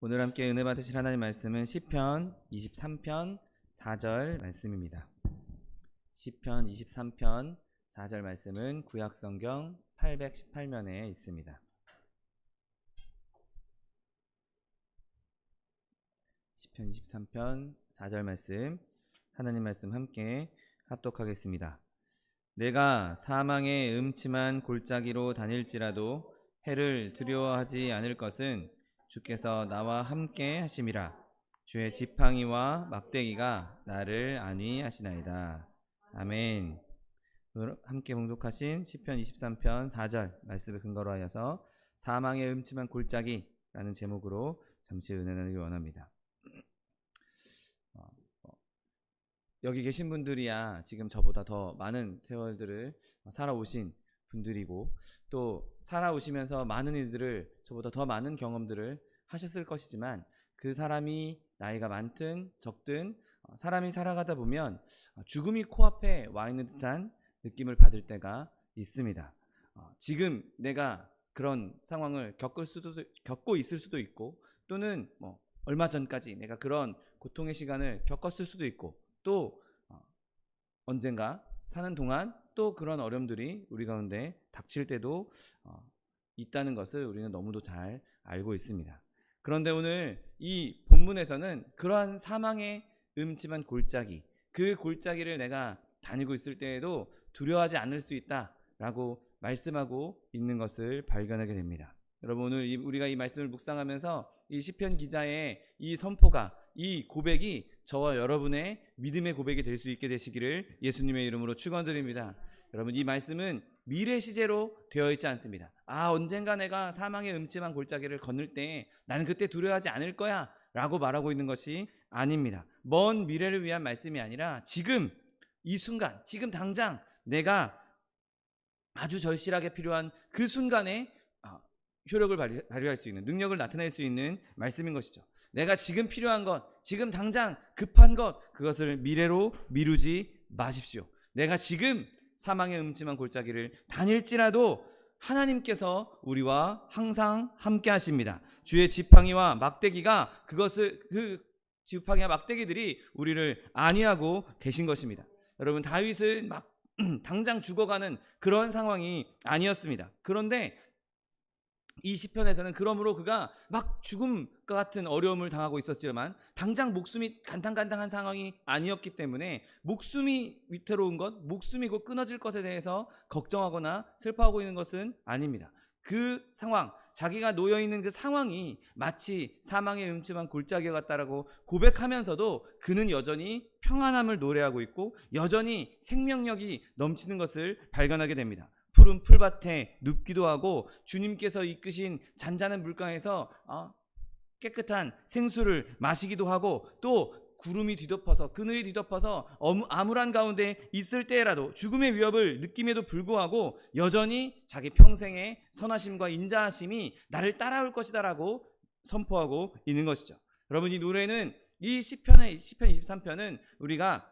오늘 함께 은혜 받으실 하나님 말씀은 시편 23편 4절 말씀입니다. 시편 23편 4절 말씀은 구약성경 818면에 있습니다. 시편 23편 4절 말씀, 하나님 말씀 함께 합독하겠습니다. 내가 사망의 음침한 골짜기로 다닐지라도 해를 두려워하지 않을 것은 주께서 나와 함께 하심이라. 주의 지팡이와 막대기가 나를 안위하시나이다. 아멘. 함께 봉독하신 시편 23편 4절 말씀을 근거로 하여서 사망의 음침한 골짜기라는 제목으로 잠시 은혜 나누기 원합니다. 여기 계신 분들이야 지금 저보다 더 많은 세월들을 살아오신 분들이고, 또 살아오시면서 많은 일들을, 저보다 더 많은 경험들을 하셨을 것이지만, 그 사람이 나이가 많든 적든 사람이 살아가다 보면 죽음이 코앞에 와 있는 듯한 느낌을 받을 때가 있습니다. 지금 내가 그런 상황을 겪고 있을 수도 있고, 또는 얼마 전까지 내가 그런 고통의 시간을 겪었을 수도 있고, 또 언젠가 사는 동안 또 그런 어려움들이 우리 가운데 닥칠 때도 있다는 것을 우리는 너무도 잘 알고 있습니다. 그런데 오늘 이 본문에서는 그러한 사망의 음침한 골짜기, 그 골짜기를 내가 다니고 있을 때에도 두려워하지 않을 수 있다라고 말씀하고 있는 것을 발견하게 됩니다. 여러분, 오늘 우리가 이 말씀을 묵상하면서 이 시편 기자의 이 선포가, 이 고백이 저와 여러분의 믿음의 고백이 될 수 있게 되시기를 예수님의 이름으로 축원드립니다. 여러분, 이 말씀은 미래 시제로 되어 있지 않습니다. 언젠가 내가 사망의 음침한 골짜기를 건널 때 나는 그때 두려워하지 않을 거야 라고 말하고 있는 것이 아닙니다. 먼 미래를 위한 말씀이 아니라 지금 이 순간, 지금 당장 내가 아주 절실하게 필요한 그 순간에 효력을 발휘할 수 있는, 능력을 나타낼 수 있는 말씀인 것이죠. 내가 지금 필요한 것, 지금 당장 급한 것, 그것을 미래로 미루지 마십시오. 내가 지금 사망의 음침한 골짜기를 다닐지라도 하나님께서 우리와 항상 함께 하십니다. 주의 지팡이와 막대기가 그 지팡이와 막대기들이 우리를 안위하고 계신 것입니다. 여러분, 다윗은 막 당장 죽어가는 그런 상황이 아니었습니다. 그런데 이 시편에서는 그러므로 그가 막 죽음과 같은 어려움을 당하고 있었지만 당장 목숨이 간당간당한 상황이 아니었기 때문에 목숨이 위태로운 것, 목숨이 곧 끊어질 것에 대해서 걱정하거나 슬퍼하고 있는 것은 아닙니다. 그 상황, 자기가 놓여있는 그 상황이 마치 사망의 음침한 골짜기 같다라고 고백하면서도 그는 여전히 평안함을 노래하고 있고 여전히 생명력이 넘치는 것을 발견하게 됩니다. 푸른 풀밭에 눕기도 하고 주님께서 이끄신 잔잔한 물가에서 깨끗한 생수를 마시기도 하고, 또 구름이 뒤덮어서, 그늘이 뒤덮어서 암울한 가운데 있을 때라도 죽음의 위협을 느낌에도 불구하고 여전히 자기 평생의 선하심과 인자하심이 나를 따라올 것이다 라고 선포하고 있는 것이죠. 여러분, 이 노래는, 이 시편 23편은 우리가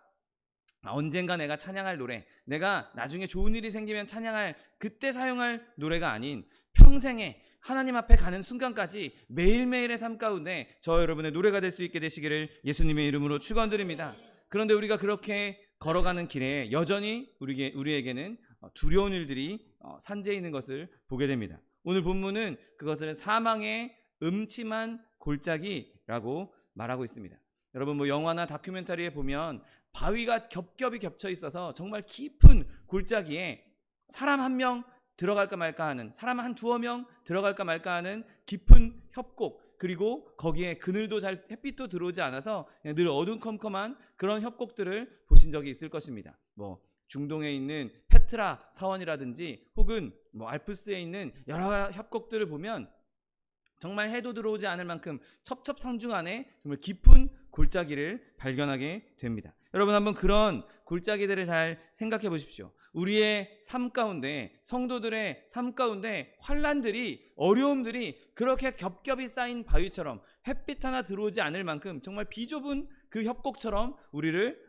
언젠가 내가 찬양할 노래, 내가 나중에 좋은 일이 생기면 찬양할, 그때 사용할 노래가 아닌 평생에 하나님 앞에 가는 순간까지 매일매일의 삶 가운데 저 여러분의 노래가 될 수 있게 되시기를 예수님의 이름으로 축원드립니다. 그런데 우리가 그렇게 걸어가는 길에 여전히 우리에게는 두려운 일들이 산재해 있는 것을 보게 됩니다. 오늘 본문은 그것을 사망의 음침한 골짜기라고 말하고 있습니다. 여러분, 영화나 다큐멘터리에 보면 바위가 겹겹이 겹쳐 있어서 정말 깊은 골짜기에 사람 한 명 들어갈까 말까 하는, 사람 한 두어 명 들어갈까 말까 하는 깊은 협곡, 그리고 거기에 그늘도 잘, 햇빛도 들어오지 않아서 그냥 늘 어두컴컴한 그런 협곡들을 보신 적이 있을 것입니다. 중동에 있는 페트라 사원이라든지 혹은 알프스에 있는 여러 협곡들을 보면 정말 해도 들어오지 않을 만큼 첩첩산중 안에 정말 깊은 골짜기를 발견하게 됩니다. 여러분, 한번 그런 골짜기들을 잘 생각해 보십시오. 우리의 삶 가운데, 성도들의 삶 가운데 환난들이, 어려움들이 그렇게 겹겹이 쌓인 바위처럼 햇빛 하나 들어오지 않을 만큼 정말 비좁은 그 협곡처럼 우리를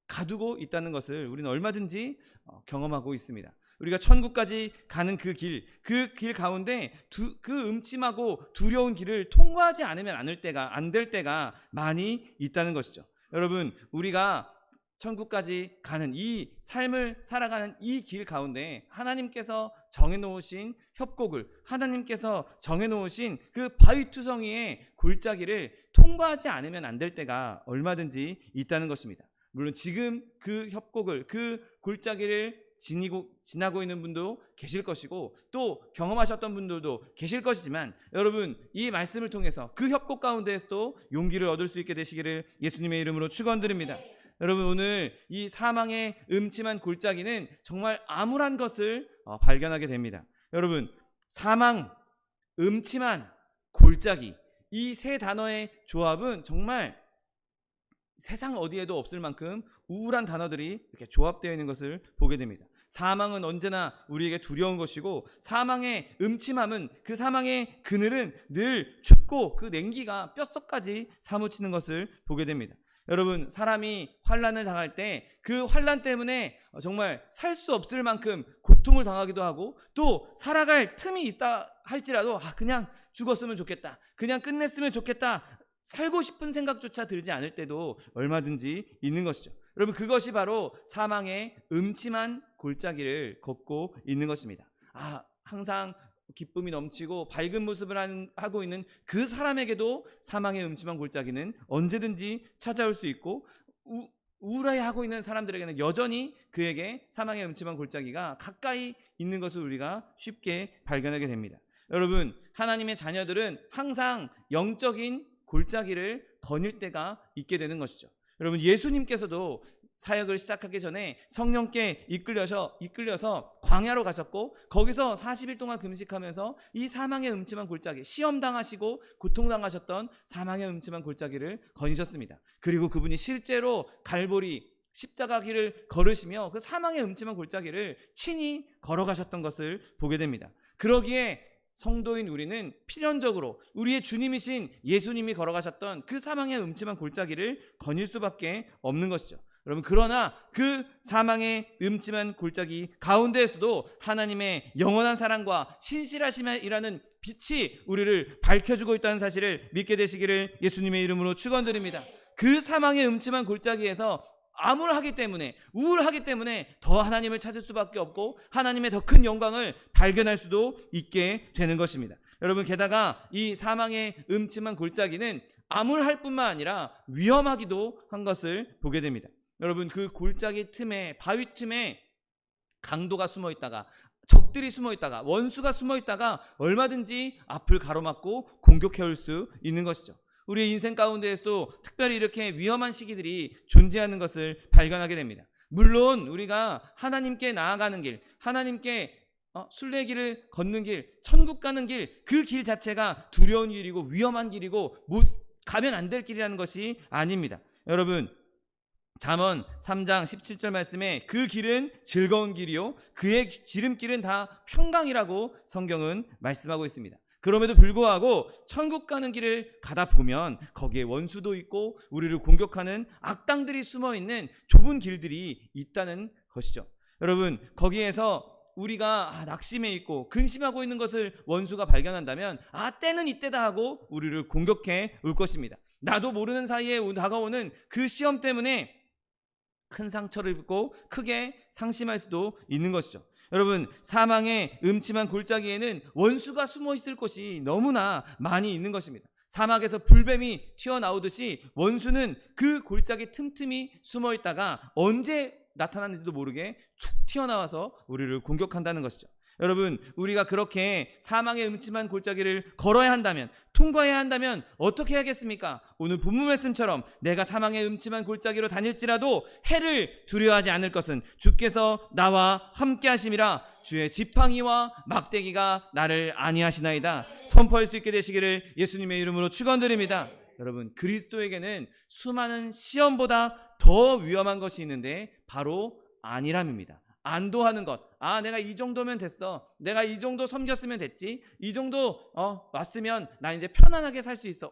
가두고 있다는 것을 우리는 얼마든지 경험하고 있습니다. 우리가 천국까지 가는 그 길 가운데 그 음침하고 두려운 길을 통과하지 않으면 안 될 때가 많이 있다는 것이죠. 여러분, 우리가 천국까지 가는 이 삶을 살아가는 이 길 가운데 하나님께서 정해놓으신 협곡을, 하나님께서 정해놓으신 그 바위투성이의 골짜기를 통과하지 않으면 안 될 때가 얼마든지 있다는 것입니다. 물론 지금 그 협곡을, 그 골짜기를 지나고 있는 분도 계실 것이고 또 경험하셨던 분들도 계실 것이지만, 여러분, 이 말씀을 통해서 그 협곡 가운데에서도 용기를 얻을 수 있게 되시기를 예수님의 이름으로 축원드립니다. 여러분, 오늘 이 사망의 음침한 골짜기는 정말 암울한 것을 발견하게 됩니다. 여러분, 사망, 음침한, 골짜기, 이 세 단어의 조합은 정말 세상 어디에도 없을 만큼 우울한 단어들이 이렇게 조합되어 있는 것을 보게 됩니다. 사망은 언제나 우리에게 두려운 것이고, 사망의 음침함은, 그 사망의 그늘은 늘 춥고 그 냉기가 뼛속까지 사무치는 것을 보게 됩니다. 여러분, 사람이 환난을 당할 때 그 환난 때문에 정말 살 수 없을 만큼 고통을 당하기도 하고, 또 살아갈 틈이 있다 할지라도 그냥 죽었으면 좋겠다, 그냥 끝냈으면 좋겠다, 살고 싶은 생각조차 들지 않을 때도 얼마든지 있는 것이죠. 여러분, 그것이 바로 사망의 음침한 골짜기를 걷고 있는 것입니다. 항상 기쁨이 넘치고 밝은 모습을 하고 있는 그 사람에게도 사망의 음침한 골짜기는 언제든지 찾아올 수 있고, 우울해하고 있는 사람들에게는 여전히 그에게 사망의 음침한 골짜기가 가까이 있는 것을 우리가 쉽게 발견하게 됩니다. 여러분, 하나님의 자녀들은 항상 영적인 골짜기를 거닐 때가 있게 되는 것이죠. 여러분, 예수님께서도 사역을 시작하기 전에 성령께 이끌려서 광야로 가셨고, 거기서 40일 동안 금식하면서 이 사망의 음침한 골짜기, 시험당하시고 고통당하셨던 사망의 음침한 골짜기를 거니셨습니다. 그리고 그분이 실제로 갈보리 십자가 길을 걸으시며 그 사망의 음침한 골짜기를 친히 걸어가셨던 것을 보게 됩니다. 그러기에 성도인 우리는 필연적으로 우리의 주님이신 예수님이 걸어가셨던 그 사망의 음침한 골짜기를 거닐 수밖에 없는 것이죠. 여러분, 그러나 그 사망의 음침한 골짜기 가운데에서도 하나님의 영원한 사랑과 신실하심이라는 빛이 우리를 밝혀주고 있다는 사실을 믿게 되시기를 예수님의 이름으로 축원드립니다. 그 사망의 음침한 골짜기에서 암울하기 때문에, 우울하기 때문에 더 하나님을 찾을 수밖에 없고 하나님의 더 큰 영광을 발견할 수도 있게 되는 것입니다. 여러분, 게다가 이 사망의 음침한 골짜기는 암울할 뿐만 아니라 위험하기도 한 것을 보게 됩니다. 여러분, 그 골짜기 틈에, 바위 틈에 강도가 숨어 있다가, 적들이 숨어 있다가, 원수가 숨어 있다가 얼마든지 앞을 가로막고 공격해 올 수 있는 것이죠. 우리의 인생 가운데에서도 특별히 이렇게 위험한 시기들이 존재하는 것을 발견하게 됩니다. 물론 우리가 하나님께 나아가는 길, 하나님께 순례길을 걷는 길, 천국 가는 길, 그 길 자체가 두려운 길이고 위험한 길이고 가면 안 될 길이라는 것이 아닙니다. 여러분, 잠언 3장 17절 말씀에 그 길은 즐거운 길이요 그의 지름길은 다 평강이라고 성경은 말씀하고 있습니다. 그럼에도 불구하고 천국 가는 길을 가다 보면 거기에 원수도 있고 우리를 공격하는 악당들이 숨어있는 좁은 길들이 있다는 것이죠. 여러분, 거기에서 우리가 낙심해 있고 근심하고 있는 것을 원수가 발견한다면 때는 이때다 하고 우리를 공격해 올 것입니다. 나도 모르는 사이에 다가오는 그 시험 때문에 큰 상처를 입고 크게 상심할 수도 있는 것이죠. 여러분, 사망의 음침한 골짜기에는 원수가 숨어 있을 곳이 너무나 많이 있는 것입니다. 사막에서 불뱀이 튀어나오듯이 원수는 그 골짜기 틈틈이 숨어 있다가 언제 나타나는지도 모르게 툭 튀어나와서 우리를 공격한다는 것이죠. 여러분, 우리가 그렇게 사망의 음침한 골짜기를 걸어야 한다면, 통과해야 한다면 어떻게 해야겠습니까? 오늘 본문 말씀처럼 내가 사망의 음침한 골짜기로 다닐지라도 해를 두려워하지 않을 것은 주께서 나와 함께 하심이라. 주의 지팡이와 막대기가 나를 안위하시나이다. 선포할 수 있게 되시기를 예수님의 이름으로 축원드립니다. 여러분, 그리스도에게는 수많은 시험보다 더 위험한 것이 있는데 바로 안일함입니다. 안도하는 것. 내가 이 정도면 됐어. 내가 이 정도 섬겼으면 됐지. 이 정도 왔으면 나 이제 편안하게 살 수 있어.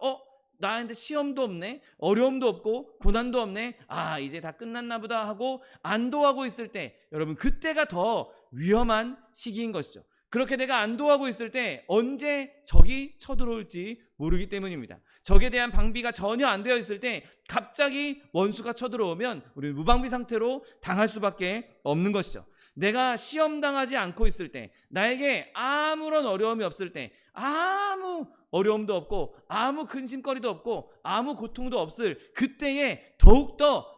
나한테 시험도 없네, 어려움도 없고 고난도 없네, 이제 다 끝났나 보다 하고 안도하고 있을 때, 여러분, 그때가 더 위험한 시기인 것이죠. 그렇게 내가 안도하고 있을 때 언제 적이 쳐들어올지 모르기 때문입니다. 적에 대한 방비가 전혀 안 되어 있을 때 갑자기 원수가 쳐들어오면 우리는 무방비 상태로 당할 수밖에 없는 것이죠. 내가 시험 당하지 않고 있을 때, 나에게 아무런 어려움이 없을 때, 아무 어려움도 없고 아무 근심거리도 없고 아무 고통도 없을 그때에 더욱더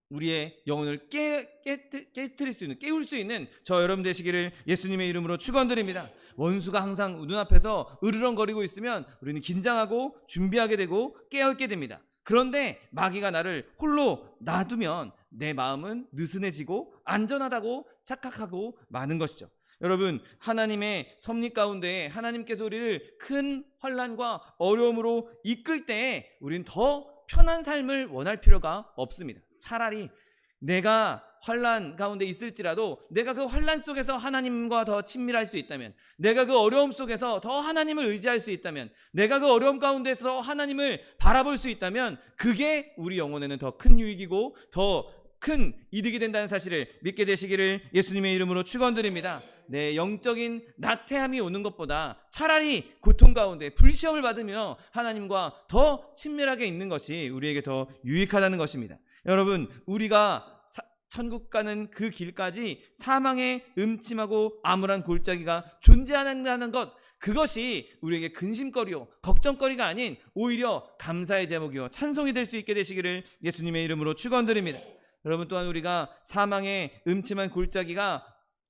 우리의 영혼을 깨뜨릴 수 있는, 깨울 수 있는 저 여러분 되시기를 예수님의 이름으로 축원드립니다. 원수가 항상 눈앞에서 으르렁거리고 있으면 우리는 긴장하고 준비하게 되고 깨어있게 됩니다. 그런데 마귀가 나를 홀로 놔두면 내 마음은 느슨해지고 안전하다고 착각하고 마는 것이죠. 여러분, 하나님의 섭리 가운데 하나님께서 우리를 큰 환난과 어려움으로 이끌 때에 우리는 더 편한 삶을 원할 필요가 없습니다. 차라리 내가 환난 가운데 있을지라도 내가 그 환난 속에서 하나님과 더 친밀할 수 있다면, 내가 그 어려움 속에서 더 하나님을 의지할 수 있다면, 내가 그 어려움 가운데서 하나님을 바라볼 수 있다면 그게 우리 영혼에는 더 큰 유익이고 더 큰 이득이 된다는 사실을 믿게 되시기를 예수님의 이름으로 축원드립니다. 내 영적인 나태함이 오는 것보다 차라리 고통 가운데 불시험을 받으며 하나님과 더 친밀하게 있는 것이 우리에게 더 유익하다는 것입니다. 여러분, 우리가 천국 가는 그 길까지 사망의 음침하고 암울한 골짜기가 존재한다는 것, 그것이 우리에게 근심거리요 걱정거리가 아닌 오히려 감사의 제목이요 찬송이 될 수 있게 되시기를 예수님의 이름으로 축원드립니다. 여러분, 또한 우리가 사망의 음침한 골짜기가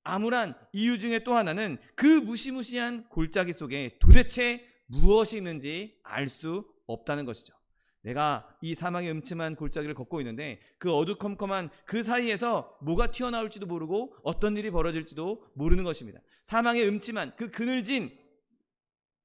암울한 이유 중에 또 하나는 그 무시무시한 골짜기 속에 도대체 무엇이 있는지 알 수 없다는 것이죠. 내가 이 사망의 음침한 골짜기를 걷고 있는데 그 어두컴컴한 그 사이에서 뭐가 튀어나올지도 모르고 어떤 일이 벌어질지도 모르는 것입니다. 사망의 음침한 그 그늘진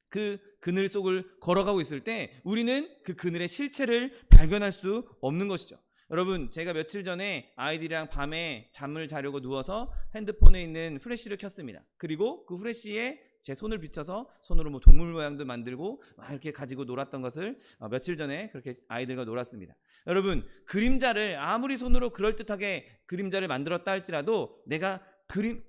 그 그늘 속을 걸어가고 있을 때 우리는 그 그늘의 실체를 발견할 수 없는 것이죠. 여러분, 제가 며칠 전에 아이들이랑 밤에 잠을 자려고 누워서 핸드폰에 있는 플래시를 켰습니다. 그리고 그 플래시에 제 손을 비춰서 손으로 뭐 동물 모양도 만들고 막 이렇게 가지고 놀았던 것을 며칠 전에 그렇게 아이들과 놀았습니다. 여러분, 그림자를 아무리 손으로 그럴듯하게 그림자를 만들었다 할지라도 내가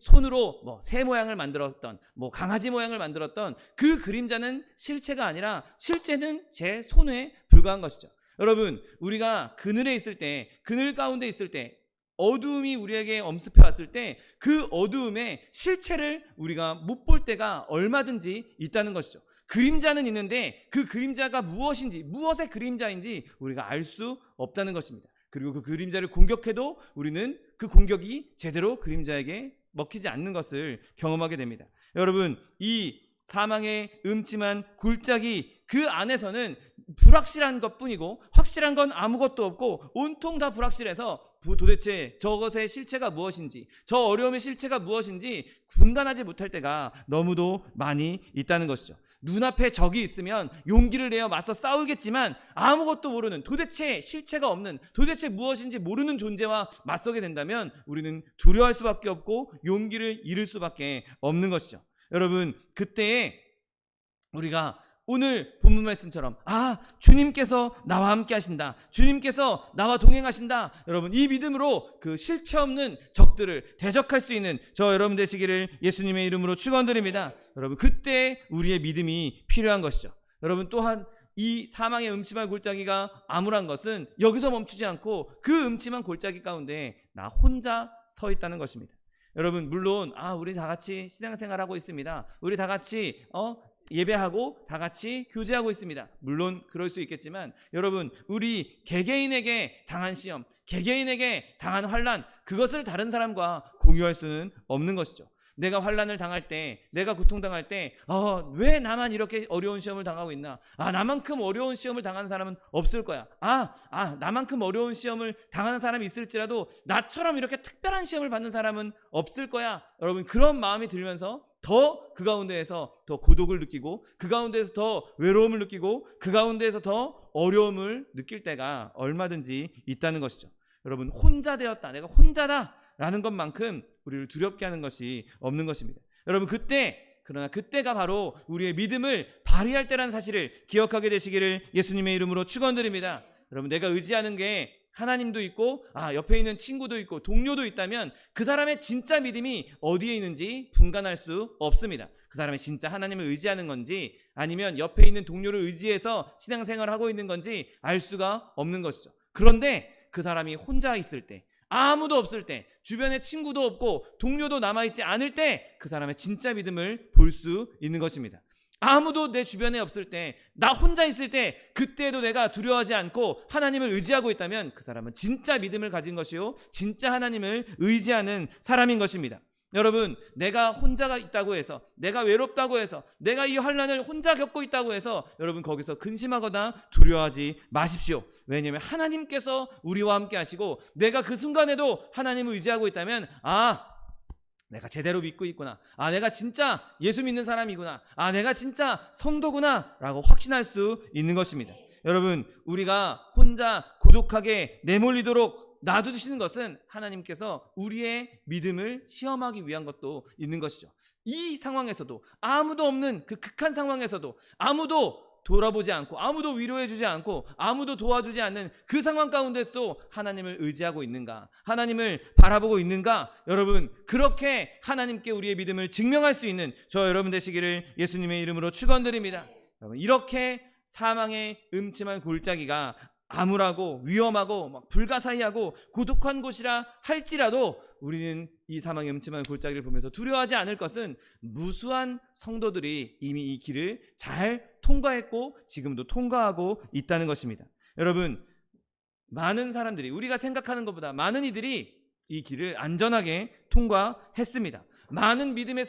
손으로 뭐 새 모양을 만들었던 뭐 강아지 모양을 만들었던 그 그림자는 실체가 아니라 실제는 제 손에 불과한 것이죠. 여러분, 우리가 그늘에 있을 때, 그늘 가운데 있을 때, 어두움이 우리에게 엄습해 왔을 때 그 어두움의 실체를 우리가 못 볼 때가 얼마든지 있다는 것이죠. 그림자는 있는데 그 그림자가 무엇인지, 무엇의 그림자인지 우리가 알 수 없다는 것입니다. 그리고 그 그림자를 공격해도 우리는 그 공격이 제대로 그림자에게 먹히지 않는 것을 경험하게 됩니다. 여러분, 이 사망의 음침한 골짜기 그 안에서는 불확실한 것뿐이고 확실한 건 아무것도 없고 온통 다 불확실해서 도대체 저것의 실체가 무엇인지, 저 어려움의 실체가 무엇인지 분간하지 못할 때가 너무도 많이 있다는 것이죠. 눈앞에 적이 있으면 용기를 내어 맞서 싸우겠지만 아무것도 모르는, 도대체 실체가 없는, 도대체 무엇인지 모르는 존재와 맞서게 된다면 우리는 두려워할 수밖에 없고 용기를 잃을 수밖에 없는 것이죠. 여러분, 그때에 우리가 오늘 본문 말씀처럼 주님께서 나와 함께 하신다, 주님께서 나와 동행하신다, 여러분 이 믿음으로 그 실체 없는 적들을 대적할 수 있는 저 여러분 되시기를 예수님의 이름으로 축원드립니다. 여러분, 그때 우리의 믿음이 필요한 것이죠. 여러분, 또한 이 사망의 음침한 골짜기가 암울한 것은 여기서 멈추지 않고 그 음침한 골짜기 가운데 나 혼자 서 있다는 것입니다. 여러분, 물론 우리 다 같이 신앙생활하고 있습니다. 우리 다 같이 예배하고 다 같이 교제하고 있습니다. 물론 그럴 수 있겠지만 여러분, 우리 개개인에게 당한 시험, 개개인에게 당한 환난, 그것을 다른 사람과 공유할 수는 없는 것이죠. 내가 환난을 당할 때, 내가 고통당할 때 왜 나만 이렇게 어려운 시험을 당하고 있나, 나만큼 어려운 시험을 당하는 사람은 없을 거야, 나만큼 어려운 시험을 당하는 사람이 있을지라도 나처럼 이렇게 특별한 시험을 받는 사람은 없을 거야. 여러분, 그런 마음이 들면서 더 그 가운데에서 더 고독을 느끼고, 그 가운데에서 더 외로움을 느끼고, 그 가운데에서 더 어려움을 느낄 때가 얼마든지 있다는 것이죠. 여러분, 혼자 되었다, 내가 혼자다 라는 것만큼 우리를 두렵게 하는 것이 없는 것입니다. 여러분, 그러나 그때가 바로 우리의 믿음을 발휘할 때라는 사실을 기억하게 되시기를 예수님의 이름으로 축원드립니다. 여러분, 내가 의지하는 게 하나님도 있고 옆에 있는 친구도 있고 동료도 있다면 그 사람의 진짜 믿음이 어디에 있는지 분간할 수 없습니다. 그 사람이 진짜 하나님을 의지하는 건지 아니면 옆에 있는 동료를 의지해서 신앙생활을 하고 있는 건지 알 수가 없는 것이죠. 그런데 그 사람이 혼자 있을 때, 아무도 없을 때, 주변에 친구도 없고 동료도 남아있지 않을 때 그 사람의 진짜 믿음을 볼 수 있는 것입니다. 아무도 내 주변에 없을 때, 나 혼자 있을 때, 그때도 내가 두려워하지 않고 하나님을 의지하고 있다면 그 사람은 진짜 믿음을 가진 것이요, 진짜 하나님을 의지하는 사람인 것입니다. 여러분, 내가 혼자가 있다고 해서, 내가 외롭다고 해서, 내가 이 환난을 혼자 겪고 있다고 해서 여러분 거기서 근심하거나 두려워하지 마십시오. 왜냐하면 하나님께서 우리와 함께 하시고 내가 그 순간에도 하나님을 의지하고 있다면 내가 제대로 믿고 있구나, 내가 진짜 예수 믿는 사람이구나, 내가 진짜 성도구나 라고 확신할 수 있는 것입니다. 여러분, 우리가 혼자 고독하게 내몰리도록 놔두시는 것은 하나님께서 우리의 믿음을 시험하기 위한 것도 있는 것이죠. 이 상황에서도, 아무도 없는 그 극한 상황에서도, 아무도 돌아보지 않고, 아무도 위로해주지 않고, 아무도 도와주지 않는 그 상황 가운데서도 하나님을 의지하고 있는가, 하나님을 바라보고 있는가, 여러분, 그렇게 하나님께 우리의 믿음을 증명할 수 있는 저 여러분 되시기를 예수님의 이름으로 축원드립니다. 여러분, 이렇게 사망의 음침한 골짜기가 암울하고 위험하고 막 불가사의하고 고독한 곳이라 할지라도 우리는 이 사망의 음침한 골짜기를 보면서 두려워하지 않을 것은 무수한 성도들이 이미 이 길을 잘 통과했고 지금도 통과하고 있다는 것입니다. 여러분, 많은 사람들이, 우리가 생각하는 것보다 많은 이들이 이 길을 안전하게 통과했습니다. 많은 믿음의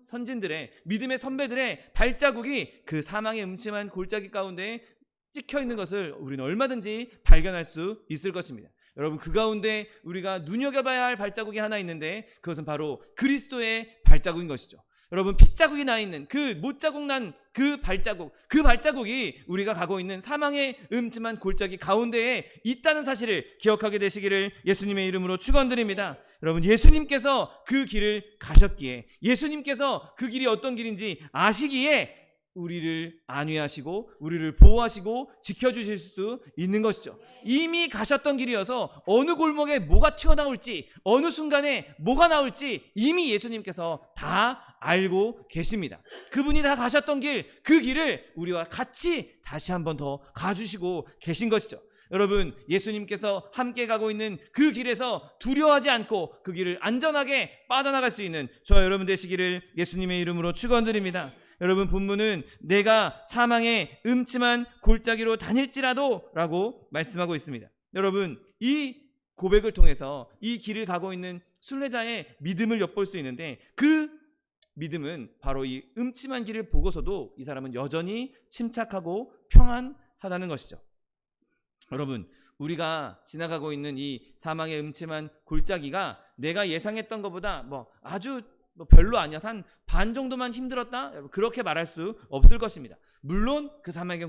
선진들의, 믿음의 선배들의 발자국이 그 사망의 음침한 골짜기 가운데 찍혀 있는 것을 우리는 얼마든지 발견할 수 있을 것입니다. 여러분, 그 가운데 우리가 눈여겨봐야 할 발자국이 하나 있는데 그것은 바로 그리스도의 발자국인 것이죠. 여러분, 핏자국이 나 있는 그 못자국 난 그 발자국이 우리가 가고 있는 사망의 음침한 골짜기 가운데에 있다는 사실을 기억하게 되시기를 예수님의 이름으로 축원드립니다. 여러분, 예수님께서 그 길을 가셨기에, 예수님께서 그 길이 어떤 길인지 아시기에 우리를 안위하시고 우리를 보호하시고 지켜주실 수 있는 것이죠. 이미 가셨던 길이어서 어느 골목에 뭐가 튀어나올지, 어느 순간에 뭐가 나올지 이미 예수님께서 다 알고 계십니다. 그분이 다 가셨던 길, 그 길을 우리와 같이 다시 한번 더 가주시고 계신 것이죠. 여러분, 예수님께서 함께 가고 있는 그 길에서 두려워하지 않고 그 길을 안전하게 빠져나갈 수 있는 저 여러분 되시기를 예수님의 이름으로 축원드립니다. 여러분, 본문은 내가 사망의 음침한 골짜기로 다닐지라도 라고 말씀하고 있습니다. 여러분, 이 고백을 통해서 이 길을 가고 있는 순례자의 믿음을 엿볼 수 있는데 그 믿음은 바로 이 음침한 길을 보고서도 이 사람은 여전히 침착하고 평안하다는 것이죠. 여러분, 우리가 지나가고 있는 이 사망의 음침한 골짜기가 내가 예상했던 것보다 아주 별로 아니야, 한 반 정도만 힘들었다, 그렇게 말할 수 없을 것입니다. 물론 그 사망의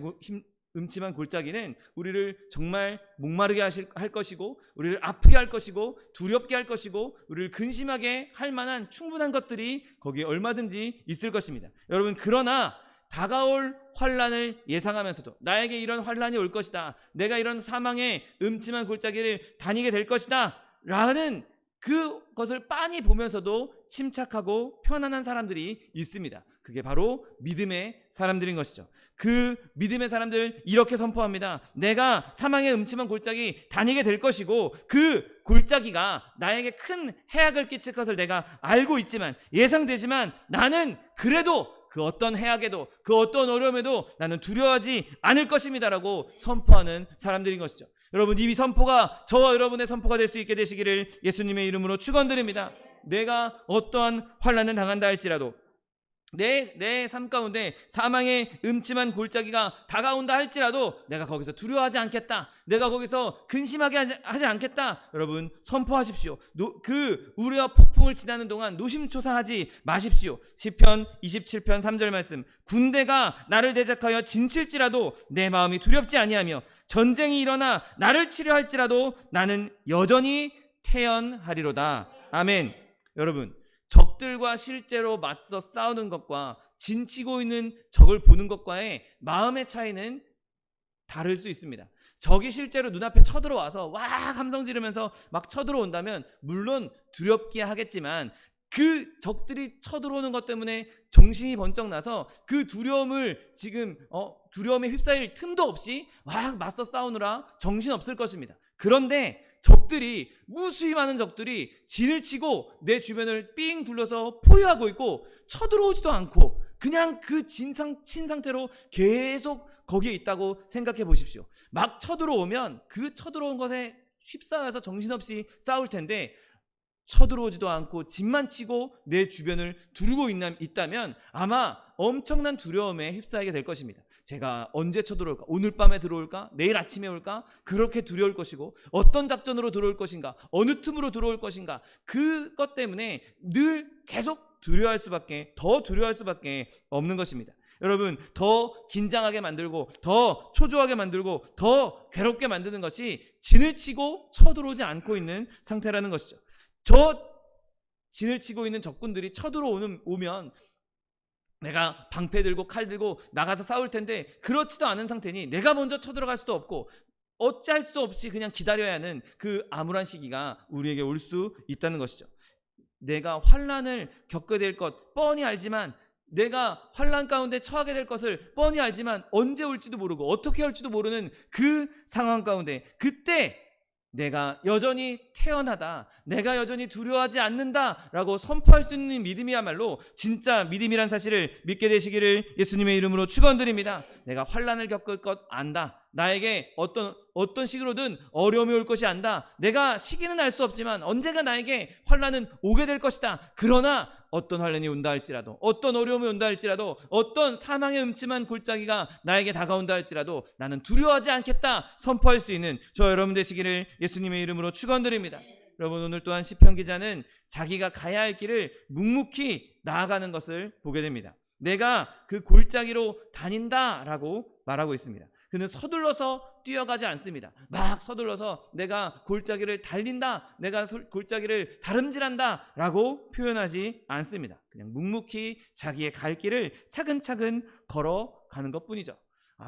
음침한 골짜기는 우리를 정말 목마르게 할 것이고, 우리를 아프게 할 것이고, 두렵게 할 것이고, 우리를 근심하게 할 만한 충분한 것들이 거기에 얼마든지 있을 것입니다. 여러분, 그러나 다가올 환난을 예상하면서도 나에게 이런 환난이 올 것이다, 내가 이런 사망의 음침한 골짜기를 다니게 될 것이다 라는 그것을 빤히 보면서도 침착하고 편안한 사람들이 있습니다. 그게 바로 믿음의 사람들인 것이죠. 그 믿음의 사람들 이렇게 선포합니다. 내가 사망의 음침한 골짜기 다니게 될 것이고 그 골짜기가 나에게 큰 해악을 끼칠 것을 내가 알고 있지만, 예상되지만 나는 그래도 그 어떤 해악에도, 그 어떤 어려움에도 나는 두려워하지 않을 것입니다라고 선포하는 사람들인 것이죠. 여러분, 이 선포가 저와 여러분의 선포가 될 수 있게 되시기를 예수님의 이름으로 축원드립니다. 내가 어떠한 환난을 당한다 할지라도, 내 삶 가운데 사망의 음침한 골짜기가 다가온다 할지라도 내가 거기서 두려워하지 않겠다, 내가 거기서 근심하게 하지 않겠다, 여러분 선포하십시오. 그 우리와 폭풍을 지나는 동안 노심초사하지 마십시오. 시편 27편 3절 말씀, 군대가 나를 대적하여 진칠지라도 내 마음이 두렵지 아니하며 전쟁이 일어나 나를 치려 할지라도 나는 여전히 태연하리로다. 아멘. 여러분, 적들과 실제로 맞서 싸우는 것과 진치고 있는 적을 보는 것과의 마음의 차이는 다를 수 있습니다. 적이 실제로 눈앞에 쳐들어와서 와 함성 지르면서 막 쳐들어온다면 물론 두렵게 하겠지만 그 적들이 쳐들어오는 것 때문에 정신이 번쩍 나서 그 두려움을 지금 두려움에 휩싸일 틈도 없이 막 맞서 싸우느라 정신없을 것입니다. 그런데 적들이 무수히 많은 적들이 진을 치고 내 주변을 삥 둘러서 포위하고 있고 쳐들어오지도 않고 그냥 그 친 상태로 계속 거기에 있다고 생각해 보십시오. 막 쳐들어오면 그 쳐들어온 것에 휩싸여서 정신없이 싸울 텐데 쳐들어오지도 않고 진만 치고 내 주변을 두르고 있다면 아마 엄청난 두려움에 휩싸이게 될 것입니다. 제가 언제 쳐들어올까? 오늘 밤에 들어올까? 내일 아침에 올까? 그렇게 두려울 것이고 어떤 작전으로 들어올 것인가? 어느 틈으로 들어올 것인가? 그것 때문에 늘 계속 두려워할 수밖에 없는 것입니다. 여러분, 더 긴장하게 만들고 더 초조하게 만들고 더 괴롭게 만드는 것이 진을 치고 쳐들어오지 않고 있는 상태라는 것이죠. 저 진을 치고 있는 적군들이 쳐들어오면 내가 방패 들고 칼 들고 나가서 싸울 텐데 그렇지도 않은 상태니 내가 먼저 쳐들어갈 수도 없고 어찌할 수도 없이 그냥 기다려야 하는 그 암울한 시기가 우리에게 올 수 있다는 것이죠. 내가 환난을 겪게 될 것 뻔히 알지만 내가 환난 가운데 처하게 될 것을 뻔히 알지만 언제 올지도 모르고 어떻게 할지도 모르는 그 상황 가운데 그때 내가 여전히 태어나다, 내가 여전히 두려워하지 않는다라고 선포할 수 있는 믿음이야말로 진짜 믿음이란 사실을 믿게 되시기를 예수님의 이름으로 축원드립니다. 내가 환난을 겪을 것 안다. 나에게 어떤 식으로든 어려움이 올 것이 안다. 내가 시기는 알 수 없지만 언젠가 나에게 환난은 오게 될 것이다. 그러나 어떤 환난이 온다 할지라도, 어떤 어려움이 온다 할지라도, 어떤 사망의 음침한 골짜기가 나에게 다가온다 할지라도 나는 두려워하지 않겠다 선포할 수 있는 저 여러분 되시기를 예수님의 이름으로 축원드립니다. 여러분, 오늘 또한 시편 기자는 자기가 가야 할 길을 묵묵히 나아가는 것을 보게 됩니다. 내가 그 골짜기로 다닌다라고 말하고 있습니다. 그는 서둘러서 뛰어가지 않습니다. 막 서둘러서 내가 골짜기를 달린다, 내가 골짜기를 다름질한다 라고 표현하지 않습니다. 그냥 묵묵히 자기의 갈 길을 차근차근 걸어가는 것뿐이죠.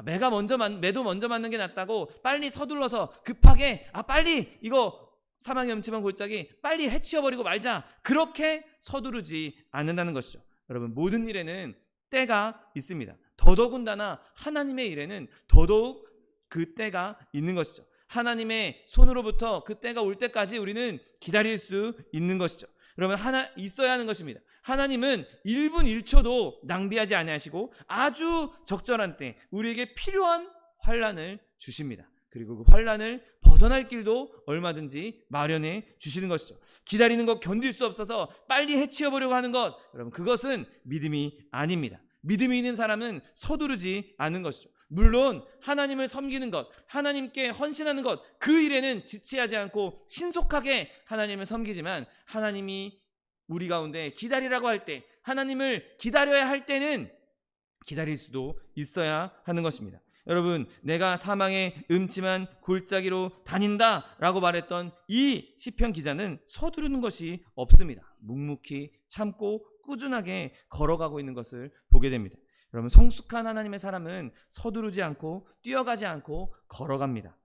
매도 먼저 맞는 게 낫다고 빨리 서둘러서 급하게 빨리 이거 사망의 음침한 골짜기 빨리 해치워버리고 말자, 그렇게 서두르지 않는다는 것이죠. 여러분, 모든 일에는 때가 있습니다. 더더군다나 하나님의 일에는 더더욱 그 때가 있는 것이죠. 하나님의 손으로부터 그 때가 올 때까지 우리는 기다릴 수 있는 것이죠. 여러분, 있어야 하는 것입니다. 하나님은 1분 1초도 낭비하지 아니하시고 아주 적절한 때 우리에게 필요한 환난을 주십니다. 그리고 그 환난을 벗어날 길도 얼마든지 마련해 주시는 것이죠. 기다리는 것 견딜 수 없어서 빨리 해치워보려고 하는 것, 여러분, 그것은 믿음이 아닙니다. 믿음이 있는 사람은 서두르지 않는 것이죠. 물론 하나님을 섬기는 것, 하나님께 헌신하는 것, 그 일에는 지체하지 않고 신속하게 하나님을 섬기지만 하나님이 우리 가운데 기다리라고 할 때, 하나님을 기다려야 할 때는 기다릴 수도 있어야 하는 것입니다. 여러분, 내가 사망의 음침한 골짜기로 다닌다라고 말했던 이 시편 기자는 서두르는 것이 없습니다. 묵묵히 참고 꾸준하게 걸어가고 있는 것을 보게 됩니다. 여러분, 성숙한 하나님의 사람은 서두르지 않고 뛰어가지 않고 걸어갑니다.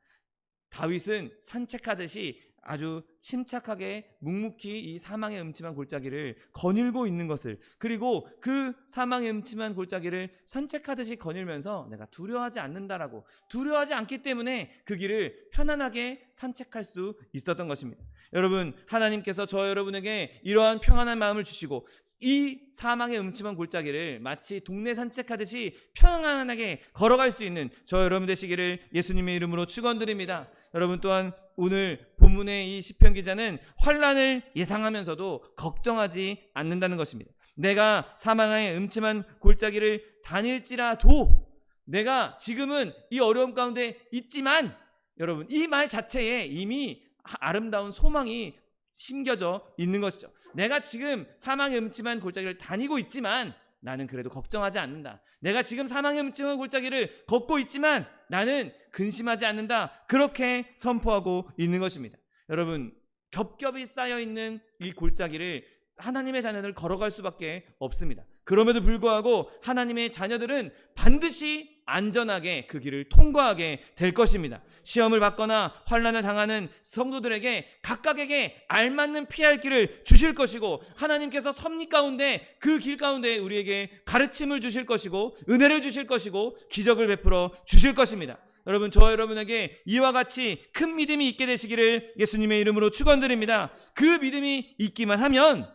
다윗은 산책하듯이 아주 침착하게 묵묵히 이 사망의 음침한 골짜기를 거닐고 있는 것을, 그리고 그 사망의 음침한 골짜기를 산책하듯이 거닐면서 내가 두려워하지 않는다라고, 두려워하지 않기 때문에 그 길을 편안하게 산책할 수 있었던 것입니다. 여러분, 하나님께서 저 여러분에게 이러한 평안한 마음을 주시고 이 사망의 음침한 골짜기를 마치 동네 산책하듯이 평안하게 걸어갈 수 있는 저 여러분 되시기를 예수님의 이름으로 축원드립니다. 여러분, 또한 오늘 본문의 이 시편 기자는 환난을 예상하면서도 걱정하지 않는다는 것입니다. 내가 사망의 음침한 골짜기를 다닐지라도, 내가 지금은 이 어려움 가운데 있지만, 여러분, 이 말 자체에 이미 아름다운 소망이 심겨져 있는 것이죠. 내가 지금 사망의 음침한 골짜기를 다니고 있지만 나는 그래도 걱정하지 않는다. 내가 지금 사망의 음침한 골짜기를 걷고 있지만 나는 근심하지 않는다. 그렇게 선포하고 있는 것입니다. 여러분, 겹겹이 쌓여있는 이 골짜기를 하나님의 자녀들 걸어갈 수밖에 없습니다. 그럼에도 불구하고 하나님의 자녀들은 반드시 안전하게 그 길을 통과하게 될 것입니다. 시험을 받거나 환난을 당하는 성도들에게 각각에게 알맞는 피할 길을 주실 것이고, 하나님께서 섭리 가운데 그 길 가운데 우리에게 가르침을 주실 것이고 은혜를 주실 것이고 기적을 베풀어 주실 것입니다. 여러분, 저 여러분에게 이와 같이 큰 믿음이 있게 되시기를 예수님의 이름으로 축원드립니다. 그 믿음이 있기만 하면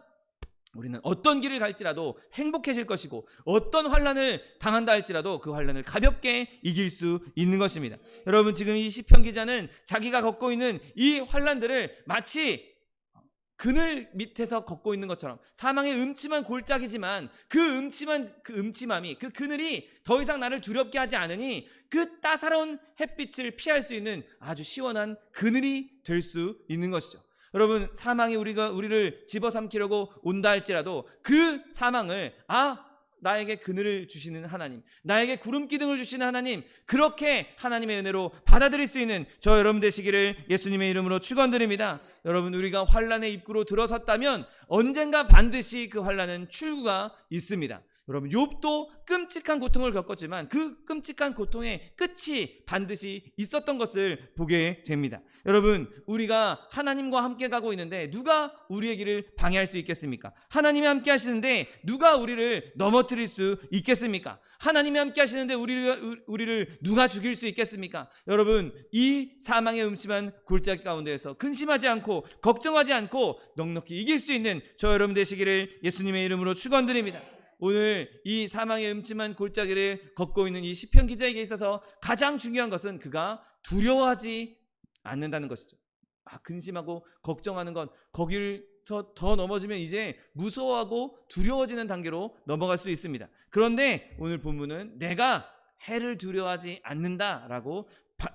우리는 어떤 길을 갈지라도 행복해질 것이고, 어떤 환난을 당한다 할지라도 그 환난을 가볍게 이길 수 있는 것입니다. 여러분, 지금 이 시편 기자는 자기가 걷고 있는 이 환난들을 마치 그늘 밑에서 걷고 있는 것처럼, 사망의 음침한 골짜기지만 그 음침함이, 그 그늘이 더 이상 나를 두렵게 하지 않으니 그 따사로운 햇빛을 피할 수 있는 아주 시원한 그늘이 될 수 있는 것이죠. 여러분, 사망이 우리를 집어삼키려고 온다 할지라도 그 사망을 나에게 그늘을 주시는 하나님, 나에게 구름 기둥을 주시는 하나님, 그렇게 하나님의 은혜로 받아들일 수 있는 저 여러분 되시기를 예수님의 이름으로 축원드립니다. 여러분, 우리가 환난의 입구로 들어섰다면 언젠가 반드시 그 환난은 출구가 있습니다. 여러분, 욥도 끔찍한 고통을 겪었지만 그 끔찍한 고통의 끝이 반드시 있었던 것을 보게 됩니다. 여러분, 우리가 하나님과 함께 가고 있는데 누가 우리의 길을 방해할 수 있겠습니까? 하나님이 함께 하시는데 누가 우리를 넘어뜨릴 수 있겠습니까? 하나님이 함께 하시는데 우리를 누가 죽일 수 있겠습니까? 여러분, 이 사망의 음침한 골짜기 가운데에서 근심하지 않고 걱정하지 않고 넉넉히 이길 수 있는 저 여러분 되시기를 예수님의 이름으로 축원드립니다. 오늘 이 사망의 음침한 골짜기를 걷고 있는 이 시편 기자에게 있어서 가장 중요한 것은 그가 두려워하지 않는다는 것이죠. 근심하고 걱정하는 건 거기서 더 넘어지면 이제 무서워하고 두려워지는 단계로 넘어갈 수 있습니다. 그런데 오늘 본문은 내가 해를 두려워하지 않는다라고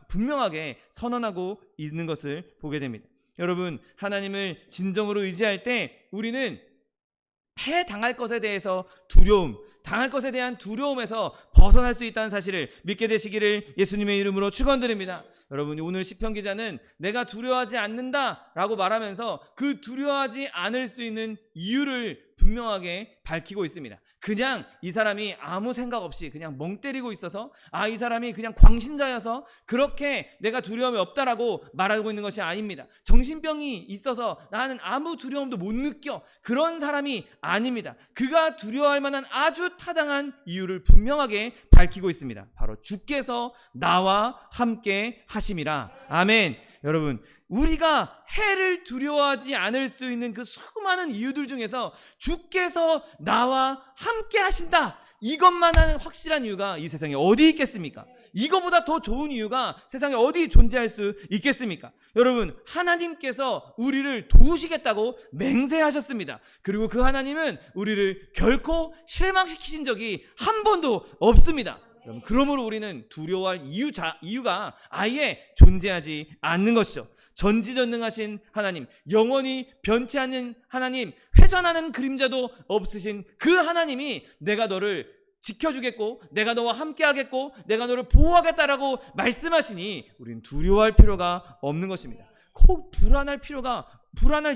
분명하게 선언하고 있는 것을 보게 됩니다. 여러분, 하나님을 진정으로 의지할 때 우리는 해 당할 것에 대해서 당할 것에 대한 두려움에서 벗어날 수 있다는 사실을 믿게 되시기를 예수님의 이름으로 축원드립니다. 여러분, 오늘 시편 기자는 내가 두려워하지 않는다라고 말하면서 그 두려워하지 않을 수 있는 이유를 분명하게 밝히고 있습니다. 그냥 이 사람이 아무 생각 없이 그냥 멍 때리고 있어서 이 사람이 그냥 광신자여서 그렇게 내가 두려움이 없다라고 말하고 있는 것이 아닙니다. 정신병이 있어서 나는 아무 두려움도 못 느껴, 그런 사람이 아닙니다. 그가 두려워할 만한 아주 타당한 이유를 분명하게 밝히고 있습니다. 바로 주께서 나와 함께 하심이라. 아멘. 여러분, 우리가 해를 두려워하지 않을 수 있는 그 수많은 이유들 중에서 주께서 나와 함께 하신다, 이것만한 확실한 이유가 이 세상에 어디 있겠습니까? 이거보다 더 좋은 이유가 세상에 어디 존재할 수 있겠습니까? 여러분, 하나님께서 우리를 도우시겠다고 맹세하셨습니다. 그리고 그 하나님은 우리를 결코 실망시키신 적이 한 번도 없습니다. 그러므로 우리는 두려워할 이유가 아예 존재하지 않는 것이죠. 전지전능하신 하나님, 영원히 변치 않는 하나님, 회전하는 그림자도 없으신 그 하나님이 내가 너를 지켜주겠고 내가 너와 함께하겠고 내가 너를 보호하겠다라고 말씀하시니 우리는 두려워할 필요가 없는 것입니다. 꼭 불안할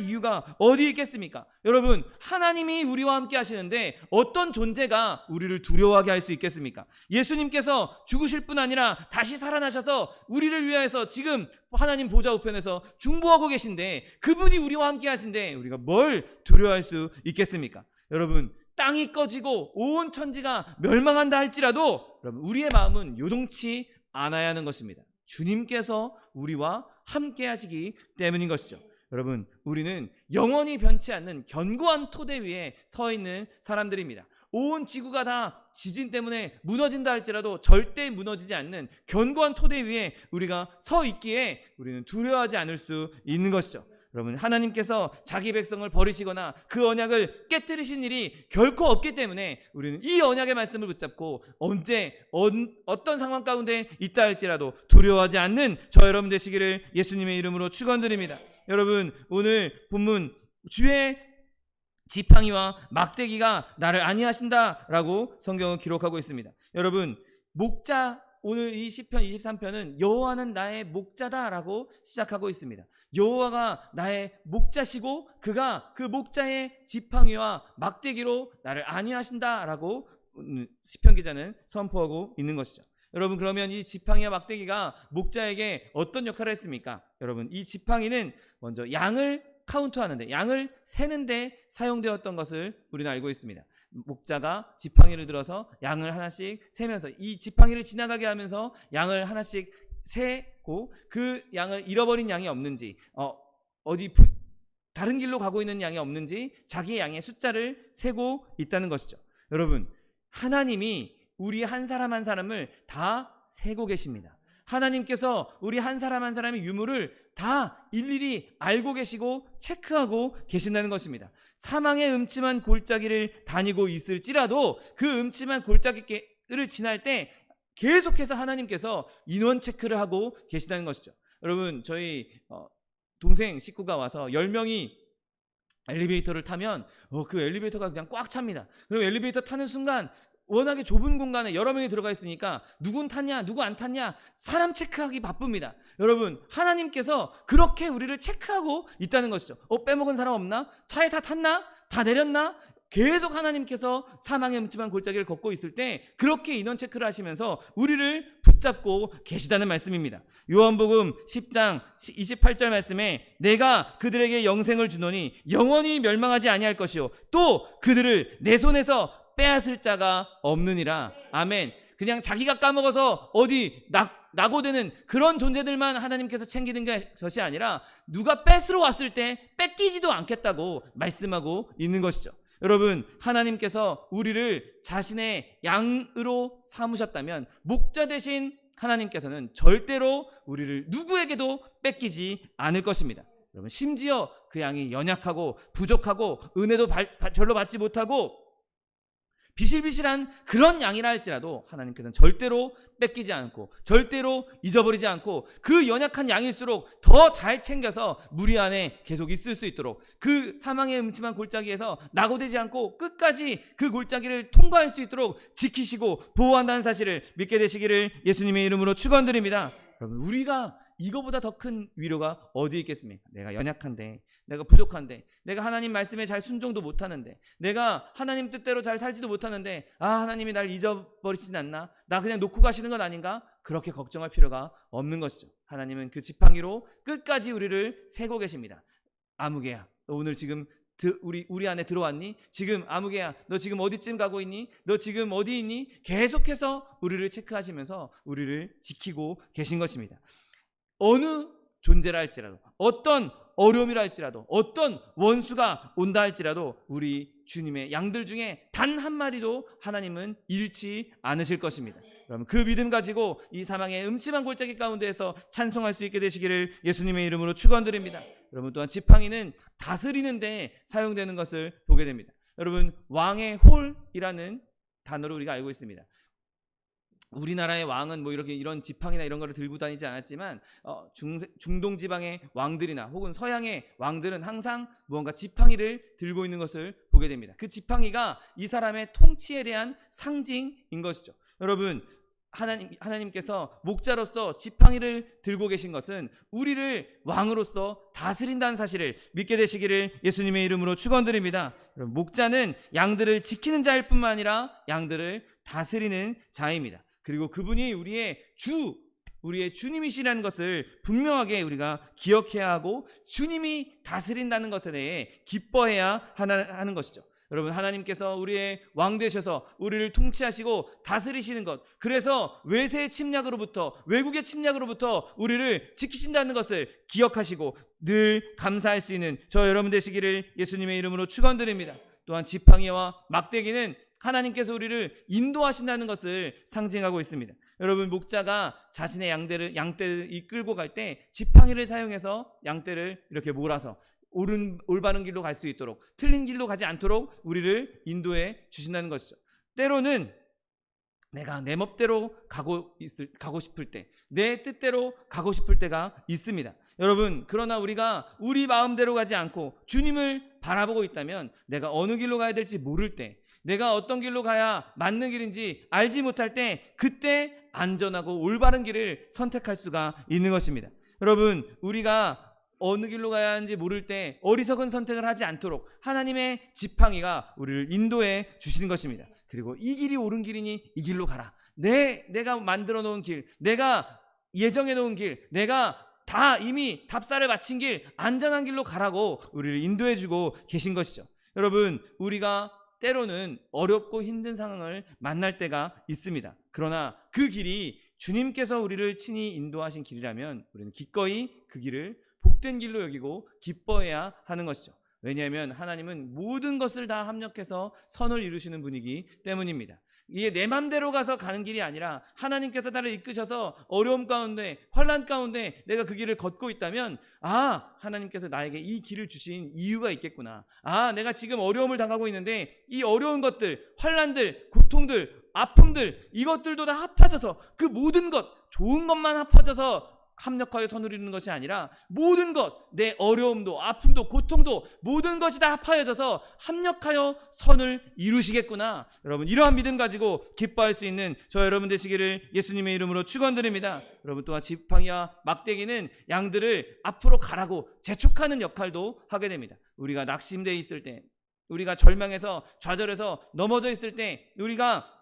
이유가 어디 있겠습니까? 여러분, 하나님이 우리와 함께 하시는데 어떤 존재가 우리를 두려워하게 할 수 있겠습니까? 예수님께서 죽으실 뿐 아니라 다시 살아나셔서 우리를 위하여서 지금 하나님 보좌 우편에서 중보하고 계신데 그분이 우리와 함께 하신데 우리가 뭘 두려워할 수 있겠습니까? 여러분, 땅이 꺼지고 온 천지가 멸망한다 할지라도 여러분, 우리의 마음은 요동치 않아야 하는 것입니다. 주님께서 우리와 함께 하시기 때문인 것이죠. 여러분, 우리는 영원히 변치 않는 견고한 토대 위에 서 있는 사람들입니다. 온 지구가 다 지진 때문에 무너진다 할지라도 절대 무너지지 않는 견고한 토대 위에 우리가 서 있기에 우리는 두려워하지 않을 수 있는 것이죠. 여러분, 하나님께서 자기 백성을 버리시거나 그 언약을 깨뜨리신 일이 결코 없기 때문에 우리는 이 언약의 말씀을 붙잡고 언제 어떤 상황 가운데 있다 할지라도 두려워하지 않는 저 여러분 되시기를 예수님의 이름으로 축원드립니다. 여러분, 오늘 본문 주의 지팡이와 막대기가 나를 안위하신다라고 성경은 기록하고 있습니다. 여러분, 오늘 이 시편 23편은 여호와는 나의 목자다라고 시작하고 있습니다. 여호와가 나의 목자시고 그가 그 목자의 지팡이와 막대기로 나를 안위하신다라고 시편 기자는 선포하고 있는 것이죠. 여러분, 그러면 이 지팡이와 막대기가 목자에게 어떤 역할을 했습니까? 여러분, 이 지팡이는 먼저 양을 카운트하는데, 양을 세는데 사용되었던 것을 우리는 알고 있습니다. 목자가 지팡이를 들어서 양을 하나씩 세면서, 이 지팡이를 지나가게 하면서 양을 하나씩 세고, 그 양을 잃어버린 양이 없는지, 다른 길로 가고 있는 양이 없는지 자기의 양의 숫자를 세고 있다는 것이죠. 여러분, 하나님이 우리 한 사람 한 사람을 다 세고 계십니다. 하나님께서 우리 한 사람 한 사람의 유무를 다 일일이 알고 계시고 체크하고 계신다는 것입니다. 사망의 음침한 골짜기를 다니고 있을지라도 그 음침한 골짜기를 지날 때 계속해서 하나님께서 인원 체크를 하고 계시다는 것이죠. 여러분, 저희 동생 식구가 와서 10명이 엘리베이터를 타면 그 엘리베이터가 그냥 꽉 찹니다. 그럼 엘리베이터 타는 순간 워낙에 좁은 공간에 여러 명이 들어가 있으니까 누군 탔냐 누구 안 탔냐 사람 체크하기 바쁩니다. 여러분, 하나님께서 그렇게 우리를 체크하고 있다는 것이죠. 빼먹은 사람 없나? 차에 다 탔나? 다 내렸나? 계속 하나님께서 사망의 음침한 골짜기를 걷고 있을 때 그렇게 인원 체크를 하시면서 우리를 붙잡고 계시다는 말씀입니다. 요한복음 10장 28절 말씀에 내가 그들에게 영생을 주노니 영원히 멸망하지 아니할 것이요 또 그들을 내 손에서 빼앗을 자가 없느니라. 아멘. 그냥 자기가 까먹어서 어디 낙오되는 그런 존재들만 하나님께서 챙기는 것이 아니라 누가 뺏으러 왔을 때 뺏기지도 않겠다고 말씀하고 있는 것이죠. 여러분, 하나님께서 우리를 자신의 양으로 삼으셨다면 목자 대신 하나님께서는 절대로 우리를 누구에게도 뺏기지 않을 것입니다. 여러분, 심지어 그 양이 연약하고 부족하고 은혜도 별로 받지 못하고 비실비실한 그런 양이라 할지라도 하나님께서는 절대로 뺏기지 않고 절대로 잊어버리지 않고 그 연약한 양일수록 더 잘 챙겨서 무리 안에 계속 있을 수 있도록 그 사망의 음침한 골짜기에서 낙오되지 않고 끝까지 그 골짜기를 통과할 수 있도록 지키시고 보호한다는 사실을 믿게 되시기를 예수님의 이름으로 축원드립니다. 여러분, 우리가 이거보다 더 큰 위로가 어디 있겠습니까? 내가 연약한데, 내가 부족한데, 내가 하나님 말씀에 잘 순종도 못하는데, 내가 하나님 뜻대로 잘 살지도 못하는데 하나님이 날 잊어버리시진 않나? 나 그냥 놓고 가시는 건 아닌가? 그렇게 걱정할 필요가 없는 것이죠. 하나님은 그 지팡이로 끝까지 우리를 세고 계십니다. 아무개야, 너 오늘 지금 우리 안에 들어왔니? 지금 아무개야, 너 지금 어디쯤 가고 있니? 너 지금 어디 있니? 계속해서 우리를 체크하시면서 우리를 지키고 계신 것입니다. 어느 존재라 할지라도, 어떤 어려움이라 할지라도, 어떤 원수가 온다 할지라도 우리 주님의 양들 중에 단 한 마리도 하나님은 잃지 않으실 것입니다. 여러분, 그 믿음 가지고 이 사망의 음침한 골짜기 가운데에서 찬송할 수 있게 되시기를 예수님의 이름으로 축원드립니다. 여러분, 또한 지팡이는 다스리는 데 사용되는 것을 보게 됩니다. 여러분, 왕의 홀이라는 단어를 우리가 알고 있습니다. 우리나라의 왕은 뭐 이런 지팡이나 이런 거를 들고 다니지 않았지만 중동 지방의 왕들이나 혹은 서양의 왕들은 항상 무언가 지팡이를 들고 있는 것을 보게 됩니다. 그 지팡이가 이 사람의 통치에 대한 상징인 것이죠. 여러분, 하나님께서 목자로서 지팡이를 들고 계신 것은 우리를 왕으로서 다스린다는 사실을 믿게 되시기를 예수님의 이름으로 축원드립니다. 여러분, 목자는 양들을 지키는 자일 뿐만 아니라 양들을 다스리는 자입니다. 그리고 그분이 우리의 주님이시라는 것을 분명하게 우리가 기억해야 하고 주님이 다스린다는 것에 대해 기뻐해야 하는 것이죠. 여러분, 하나님께서 우리의 왕 되셔서 우리를 통치하시고 다스리시는 것, 그래서 외세의 침략으로부터, 외국의 침략으로부터 우리를 지키신다는 것을 기억하시고 늘 감사할 수 있는 저 여러분 되시기를 예수님의 이름으로 축원드립니다. 또한 지팡이와 막대기는 하나님께서 우리를 인도하신다는 것을 상징하고 있습니다. 여러분, 목자가 자신의 양떼를 이끌고 갈 때 지팡이를 사용해서 양떼를 이렇게 몰아서 올바른 길로 갈 수 있도록, 틀린 길로 가지 않도록 우리를 인도해 주신다는 것이죠. 때로는 내가 내 멋대로 가고 싶을 때, 내 뜻대로 가고 싶을 때가 있습니다. 여러분, 그러나 우리가 우리 마음대로 가지 않고 주님을 바라보고 있다면 내가 어느 길로 가야 될지 모를 때, 내가 어떤 길로 가야 맞는 길인지 알지 못할 때, 그때 안전하고 올바른 길을 선택할 수가 있는 것입니다. 여러분, 우리가 어느 길로 가야 하는지 모를 때 어리석은 선택을 하지 않도록 하나님의 지팡이가 우리를 인도해 주시는 것입니다. 그리고 이 길이 옳은 길이니 이 길로 가라, 내가 만들어 놓은 길, 내가 예정해 놓은 길, 내가 다 이미 답사를 마친 길, 안전한 길로 가라고 우리를 인도해 주고 계신 것이죠. 여러분, 우리가 때로는 어렵고 힘든 상황을 만날 때가 있습니다. 그러나 그 길이 주님께서 우리를 친히 인도하신 길이라면 우리는 기꺼이 그 길을 복된 길로 여기고 기뻐해야 하는 것이죠. 왜냐하면 하나님은 모든 것을 다 합력해서 선을 이루시는 분이기 때문입니다. 이게 내 맘대로 가서 가는 길이 아니라 하나님께서 나를 이끄셔서 어려움 가운데, 환난 가운데 내가 그 길을 걷고 있다면, 하나님께서 나에게 이 길을 주신 이유가 있겠구나. 내가 지금 어려움을 당하고 있는데 이 어려운 것들, 환난들, 고통들, 아픔들, 이것들도 다 합쳐져서, 그 모든 것, 좋은 것만 합쳐져서 합력하여 선을 이루는 것이 아니라 모든 것, 내 어려움도 아픔도 고통도 모든 것이 다 합하여져서 합력하여 선을 이루시겠구나. 여러분, 이러한 믿음 가지고 기뻐할 수 있는 저 여러분 되시기를 예수님의 이름으로 축원드립니다. 여러분, 또한 지팡이와 막대기는 양들을 앞으로 가라고 재촉하는 역할도 하게 됩니다. 우리가 낙심되어 있을 때, 우리가 절망해서 좌절해서 넘어져 있을 때, 우리가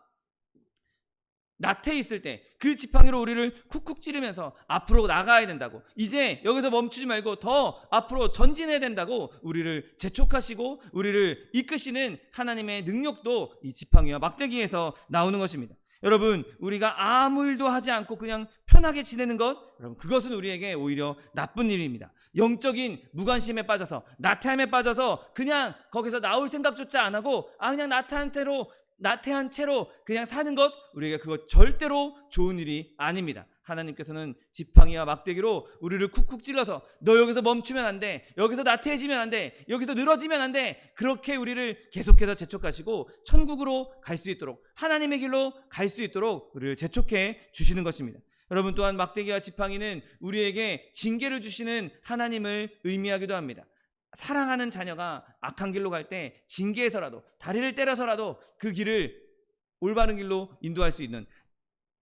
나태해 있을 때 그 지팡이로 우리를 쿡쿡 찌르면서 앞으로 나가야 된다고, 이제 여기서 멈추지 말고 더 앞으로 전진해야 된다고 우리를 재촉하시고 우리를 이끄시는 하나님의 능력도 이 지팡이와 막대기에서 나오는 것입니다. 여러분, 우리가 아무 일도 하지 않고 그냥 편하게 지내는 것, 여러분, 그것은 우리에게 오히려 나쁜 일입니다. 영적인 무관심에 빠져서, 나태함에 빠져서 그냥 거기서 나올 생각조차 안 하고 그냥 나태한 채로 그냥 사는 것, 우리에게 그것 절대로 좋은 일이 아닙니다. 하나님께서는 지팡이와 막대기로 우리를 쿡쿡 찔러서 너 여기서 멈추면 안 돼, 여기서 나태해지면 안 돼, 여기서 늘어지면 안 돼, 그렇게 우리를 계속해서 재촉하시고 천국으로 갈 수 있도록, 하나님의 길로 갈 수 있도록 우리를 재촉해 주시는 것입니다. 여러분, 또한 막대기와 지팡이는 우리에게 징계를 주시는 하나님을 의미하기도 합니다. 사랑하는 자녀가 악한 길로 갈 때 징계해서라도, 다리를 때려서라도 그 길을 올바른 길로 인도할 수 있는,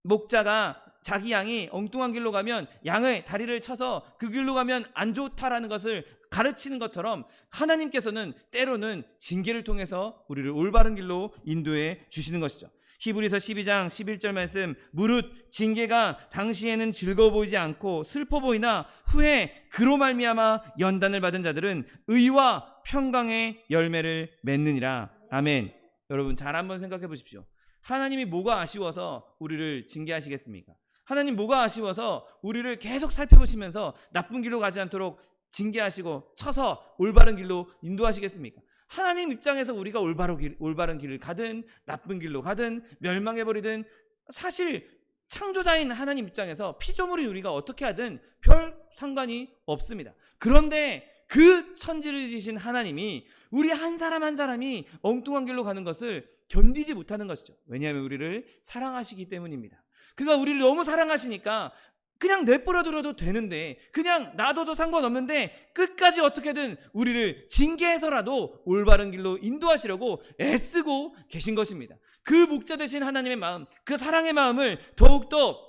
목자가 자기 양이 엉뚱한 길로 가면 양의 다리를 쳐서 그 길로 가면 안 좋다라는 것을 가르치는 것처럼 하나님께서는 때로는 징계를 통해서 우리를 올바른 길로 인도해 주시는 것이죠. 히브리서 12장 11절 말씀, 무릇 징계가 당시에는 즐거워 보이지 않고 슬퍼 보이나 후에 그로 말미암아 연단을 받은 자들은 의와 평강의 열매를 맺느니라. 아멘. 여러분, 잘 한번 생각해 보십시오. 하나님이 뭐가 아쉬워서 우리를 징계하시겠습니까? 하나님 뭐가 아쉬워서 우리를 계속 살펴보시면서 나쁜 길로 가지 않도록 징계하시고 쳐서 올바른 길로 인도하시겠습니까? 하나님 입장에서 우리가 올바른 길을 가든 나쁜 길로 가든 멸망해버리든, 사실 창조자인 하나님 입장에서 피조물인 우리가 어떻게 하든 별 상관이 없습니다. 그런데 그 천지를 지으신 하나님이 우리 한 사람 한 사람이 엉뚱한 길로 가는 것을 견디지 못하는 것이죠. 왜냐하면 우리를 사랑하시기 때문입니다. 그가 우리를 너무 사랑하시니까 그냥 내버려둬도 되는데, 그냥 놔둬도 상관없는데 끝까지 어떻게든 우리를 징계해서라도 올바른 길로 인도하시려고 애쓰고 계신 것입니다. 그 목자 되신 하나님의 마음, 그 사랑의 마음을 더욱더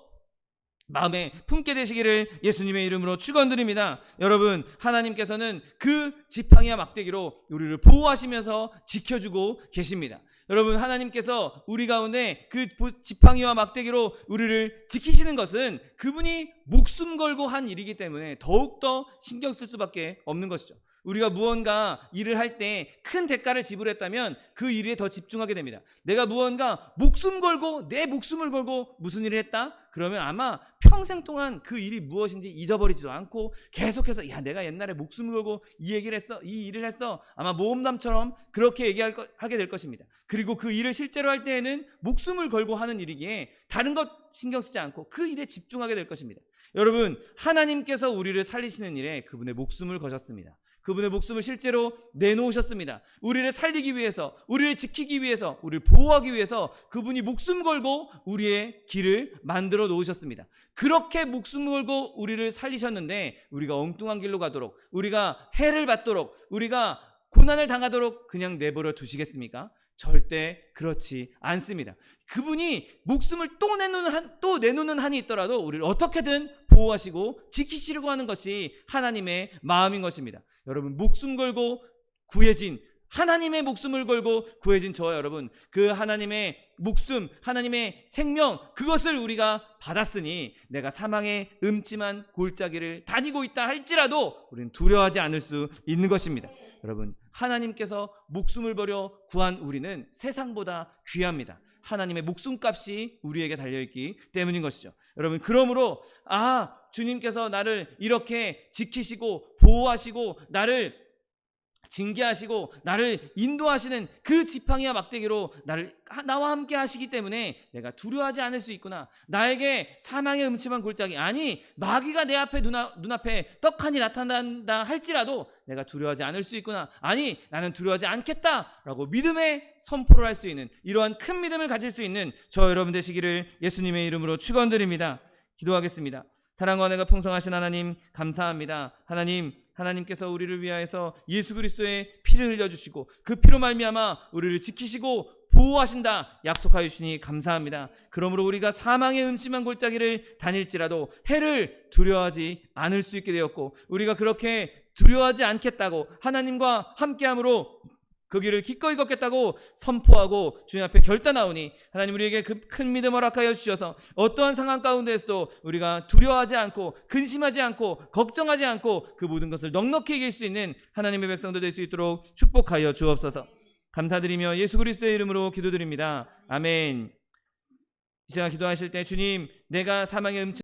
마음에 품게 되시기를 예수님의 이름으로 축원드립니다. 여러분, 하나님께서는 그 지팡이와 막대기로 우리를 보호하시면서 지켜주고 계십니다. 여러분, 하나님께서 우리 가운데 그 지팡이와 막대기로 우리를 지키시는 것은 그분이 목숨 걸고 한 일이기 때문에 더욱더 신경 쓸 수밖에 없는 것이죠. 우리가 무언가 일을 할 때 큰 대가를 지불했다면 그 일에 더 집중하게 됩니다. 내가 무언가 목숨 걸고, 내 목숨을 걸고 무슨 일을 했다? 그러면 아마 평생 동안 그 일이 무엇인지 잊어버리지도 않고 계속해서 내가 옛날에 목숨을 걸고 이 얘기를 했어, 이 일을 했어, 아마 모험담처럼 그렇게 하게 될 것입니다. 그리고 그 일을 실제로 할 때에는 목숨을 걸고 하는 일이기에 다른 것 신경 쓰지 않고 그 일에 집중하게 될 것입니다. 여러분, 하나님께서 우리를 살리시는 일에 그분의 목숨을 거셨습니다. 그분의 목숨을 실제로 내놓으셨습니다. 우리를 살리기 위해서, 우리를 지키기 위해서, 우리를 보호하기 위해서 그분이 목숨 걸고 우리의 길을 만들어 놓으셨습니다. 그렇게 목숨 걸고 우리를 살리셨는데 우리가 엉뚱한 길로 가도록, 우리가 해를 받도록, 우리가 고난을 당하도록 그냥 내버려 두시겠습니까? 절대 그렇지 않습니다. 그분이 목숨을 또 내놓는 한이 있더라도 우리를 어떻게든 보호하시고 지키시려고 하는 것이 하나님의 마음인 것입니다. 여러분, 목숨 걸고 구해진 하나님의 목숨을 걸고 구해진 저와 여러분, 그 하나님의 목숨, 하나님의 생명, 그것을 우리가 받았으니 내가 사망의 음침한 골짜기를 다니고 있다 할지라도 우리는 두려워하지 않을 수 있는 것입니다. 여러분, 하나님께서 목숨을 버려 구한 우리는 세상보다 귀합니다. 하나님의 목숨값이 우리에게 달려있기 때문인 것이죠. 여러분, 그러므로 주님께서 나를 이렇게 지키시고 보호하시고 나를 징계하시고 나를 인도하시는 그 지팡이와 막대기로 나와 함께 하시기 때문에 내가 두려워하지 않을 수 있구나. 나에게 사망의 음침한 골짜기, 아니 마귀가 내 앞에 눈앞에 떡하니 나타난다 할지라도 내가 두려워하지 않을 수 있구나. 아니 나는 두려워하지 않겠다라고 믿음의 선포를 할 수 있는, 이러한 큰 믿음을 가질 수 있는 저 여러분 되시기를 예수님의 이름으로 축원드립니다. 기도하겠습니다. 사랑과 은혜가 풍성하신 하나님, 감사합니다. 하나님께서 우리를 위하여서 예수 그리스도의 피를 흘려주시고 그 피로 말미암아 우리를 지키시고 보호하신다 약속하여 주시니 감사합니다. 그러므로 우리가 사망의 음침한 골짜기를 다닐지라도 해를 두려워하지 않을 수 있게 되었고, 우리가 그렇게 두려워하지 않겠다고 하나님과 함께함으로 그 길을 기꺼이 걷겠다고 선포하고 주님 앞에 결단하오니 하나님 우리에게 그 큰 믿음 허락하여 주셔서 어떠한 상황 가운데서도 우리가 두려워하지 않고 근심하지 않고 걱정하지 않고 그 모든 것을 넉넉히 이길 수 있는 하나님의 백성들 될 수 있도록 축복하여 주옵소서. 감사드리며 예수 그리스도의 이름으로 기도드립니다. 아멘. 이 시간 기도하실 때 주님, 내가 사망의 음침